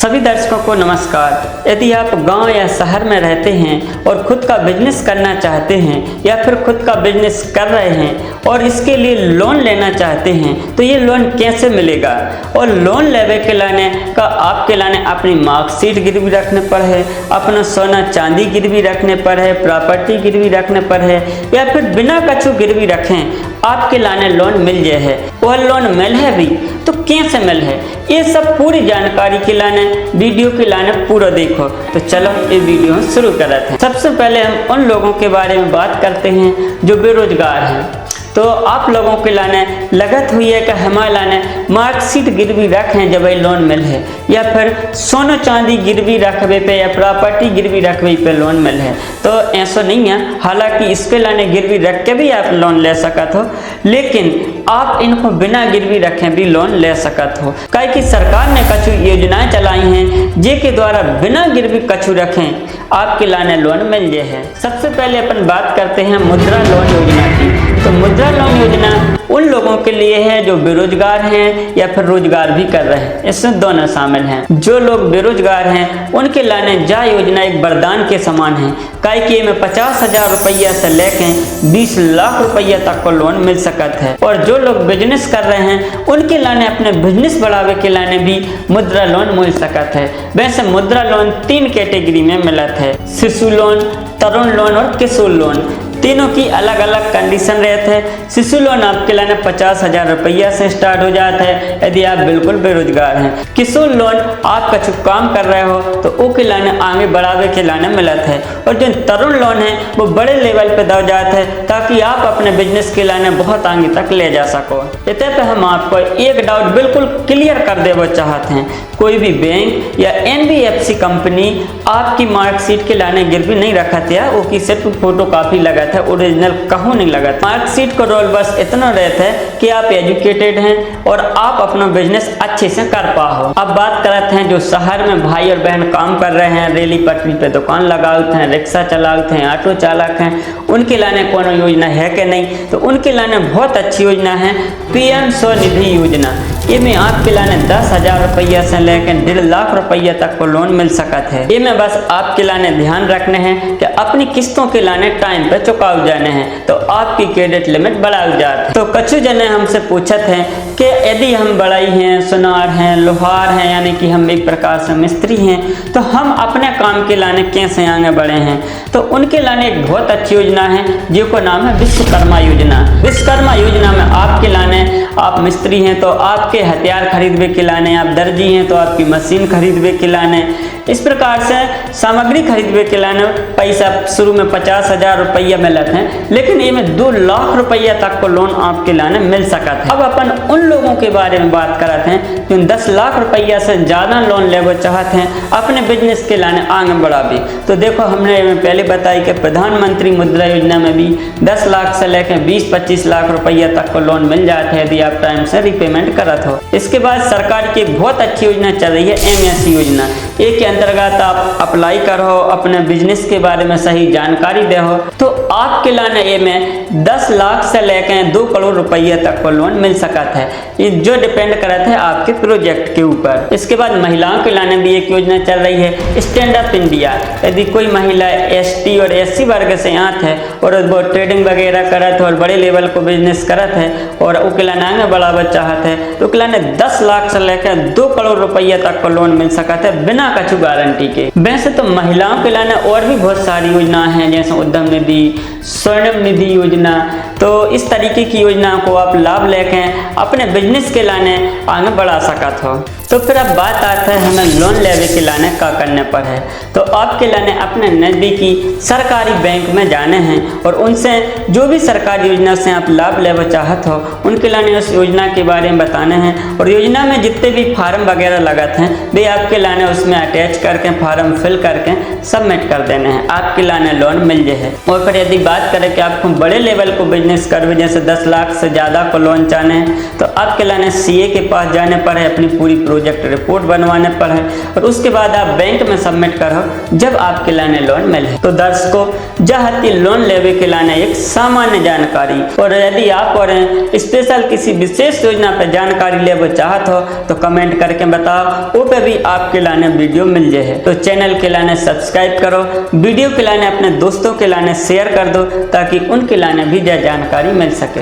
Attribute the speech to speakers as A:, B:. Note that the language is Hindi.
A: सभी दर्शकों को नमस्कार। यदि आप गांव या शहर में रहते हैं और खुद का बिजनेस करना चाहते हैं या फिर खुद का बिजनेस कर रहे हैं और इसके लिए लोन लेना चाहते हैं तो ये लोन कैसे मिलेगा, और लोन लेवे के लाने का आपके लाने अपनी मार्कशीट गिरवी रखने पर है, अपना सोना चांदी गिरवी रखने पर है, प्रॉपर्टी गिरवी रखने पर है, या फिर बिना कछु गिरवी रखें आपके लाने लोन मिल जाए है। वह लोन मिल है भी तो कैसे मिल है, ये सब पूरी जानकारी के लाने वीडियो के लाने पूरा देखो। तो चलो ये वीडियो शुरू करते हैं। सबसे पहले हम उन लोगों के बारे में बात करते हैं जो बेरोजगार हैं। तो आप लोगों के लाने लगत हुई है कि हमारे लाने मार्कशीट गिरवी रखें जब ये लोन मिल है, या फिर सोना चांदी गिरवी रखवे पे या प्रॉपर्टी गिरवी रखवे पे लोन मिल है। तो ऐसा नहीं है, हालांकि इसके लाने गिरवी रख के भी आप लोन ले सकत हो, लेकिन आप इनको बिना गिरवी रखें भी लोन ले सकत हो। काहे कि सरकार ने कछु योजनाएं चलाई हैं जिनके द्वारा बिना गिरवी कछु रखें आपके लाने लोन मिल जाए है। सबसे पहले अपन बात करते हैं मुद्रा लोन योजना की। तो मुद्रा लोन योजना उन लोगों के लिए है जो बेरोजगार हैं या फिर रोजगार भी कर रहे हैं, इसमें दोनों शामिल हैं। जो लोग बेरोजगार हैं उनके लाने जा योजना एक वरदान के समान है। काहे कि में 50,000 रुपया से लेके 20 लाख रुपया तक को लोन मिल सकत है। और जो लोग बिजनेस कर रहे हैं उनके लाने अपने बिजनेस बढ़ावे के लाने भी मुद्रा लोन मिल सकत है। वैसे मुद्रा लोन 3 कैटेगरी में मिलत है, शिशु लोन, तरुण लोन और किशोर लोन। तीनों की अलग अलग कंडीशन रहते हैं। शिशु लोन आपके लाने 50,000 रुपया से स्टार्ट हो जाता है यदि आप बिल्कुल बेरोजगार हैं। किशोर लोन आप कछु काम कर रहे हो तो वो के लाने आगे बढ़ावे के लाने मिलत है। और जो तरुण लोन है वो बड़े लेवल पे दे जाता है ताकि आप अपने बिजनेस के लाने बहुत आगे तक ले जा सको। इतने पे हम आपको एक डाउट बिल्कुल क्लियर कर देना चाहते हैं। कोई भी बैंक या NBFC कंपनी आपकी मार्कशीट के लाने गिरवी नहीं रखत है, वो की सिर्फ फोटो कॉपी लगत है, ओरिजिनल कहूँ नहीं लगत। मार्कशीट का रोल बस इतना रहता है कि आप एजुकेटेड हैं और आप अपना बिजनेस अच्छे से कर पाओ। अब बात करते हैं जो शहर में भाई और बहन काम कर रहे हैं, रेली पटरी पे दुकान लगाते हैं, रिक्शा चलाते हैं, ऑटो चालक हैं, उनके लाने कोनो योजना है कि नहीं। तो उनके लाने बहुत अच्छी योजना है PM स्वनिधि योजना। ये में आपके लाने 10,000 रुपया से लेकर 1.5 लाख रुपया तक को लोन मिल सकत है। ये में बस आपके लाने ध्यान रखने हैं कि अपनी किस्तों के लाने टाइम पे चुकाव जाने हैं तो आपकी क्रेडिट लिमिट बढ़ाई जाती है। तो कछु जने हमसे पूछत हैं कि यदि हम बढ़ाई हैं, सुनार हैं, लोहार हैं, यानी कि हम एक प्रकार से मिस्त्री हैं, तो हम अपने काम के लाने कैसे आगे बढ़े हैं। तो उनके लाने एक बहुत अच्छी योजना है जिसको नाम है विश्वकर्मा योजना। विश्वकर्मा योजना में आपके लाने आप मिस्त्री हैं तो आपके हथियार खरीदवे के लाने, आप दर्जी हैं तो आपकी मशीन खरीदवे के लाने, इस प्रकार से सामग्री खरीदवे के लाने पैसा शुरू में 50,000 रुपया मिलत है, लेकिन ये में 2 लाख रुपया तक को लोन आपके लाने मिल सकत है। अब अपन उन लोगों के बारे में बात करते हैं जो 10 लाख रुपया से ज़्यादा लोन लेवे चाहते हैं अपने बिजनेस के लाने आगे बढ़ावे। तो देखो हमने पहले बताई कि प्रधानमंत्री मुद्रा योजना में भी 10 लाख से लेकर 20-25 लाख रुपया तक को लोन मिल जाते हैं यदि आप टाइम से रिपेमेंट करत हो। इसके बाद सरकार की एक बहुत अच्छी योजना चल रही है MSE योजना। एक के अंतर्गत आप अप्लाई करो, अपने बिजनेस के बारे में सही जानकारी दे हो तो आपके लाने ये में 10 लाख से लेकर 2 करोड़ रुपया तक को लोन मिल सकता है। ये जो डिपेंड करता है आपके प्रोजेक्ट के ऊपर। इसके बाद महिलाओं के लाने भी एक योजना चल रही है स्टैंड अप इंडिया। यदि कोई महिला ST और SC वर्ग से आत है और वो ट्रेडिंग वगैरह करत है और बड़े लेवल को बिजनेस करत है और वो के लाने आगे बढ़ावा चाहत है तो के लाने 10 लाख से लेकर 2 करोड़ रुपया तक को लोन मिल सकता है बिना कछु गारंटी के। वैसे तो महिलाओं के लाने और भी बहुत सारी योजना हैं जैसे उद्यम निधि, स्वर्णिम निधि योजना। तो इस तरीके की योजनाओं को आप लाभ लेकर अपने बिजनेस के लाने आगे बढ़ा सकत हो। तो फिर अब बात आता है हमें लोन लेवे के लाने का करने पर है। तो आपके लाने अपने नज़दीकी सरकारी बैंक में जाने हैं और उनसे जो भी सरकारी योजना से आप लाभ लेवे चाहत हो उनके लाने उस योजना के बारे में बताने हैं। और योजना में जितने भी फार्म वगैरह लगते हैं वे आपके लाने उसमें अटैच करके फार्म फिल करके सबमिट कर देने हैं, आपके लाने लोन मिल जाए। और फिर यदि बात करें कि आपको बड़े लेवल को बिजनेस करवे जैसे 10 लाख से ज़्यादा को लोन चाहे तो आपके लाने CA के पास जाने पर है, अपनी पूरी प्रोजेक्ट रिपोर्ट बनवाने पड़े और उसके बाद आप बैंक में सबमिट करो जब आपके लाने लोन मिले। तो दर्शकों, जहाँ लोन लेवे के लाने एक सामान्य जानकारी, और यदि आप और स्पेशल किसी विशेष योजना पर जानकारी लेवे चाहत हो तो कमेंट करके बताओ, वो पे भी आपके लाने वीडियो मिल जाए। तो चैनल के लाने सब्सक्राइब करो, वीडियो के लाने अपने दोस्तों के लाने शेयर कर दो ताकि उनके लाने भी जानकारी मिल सके।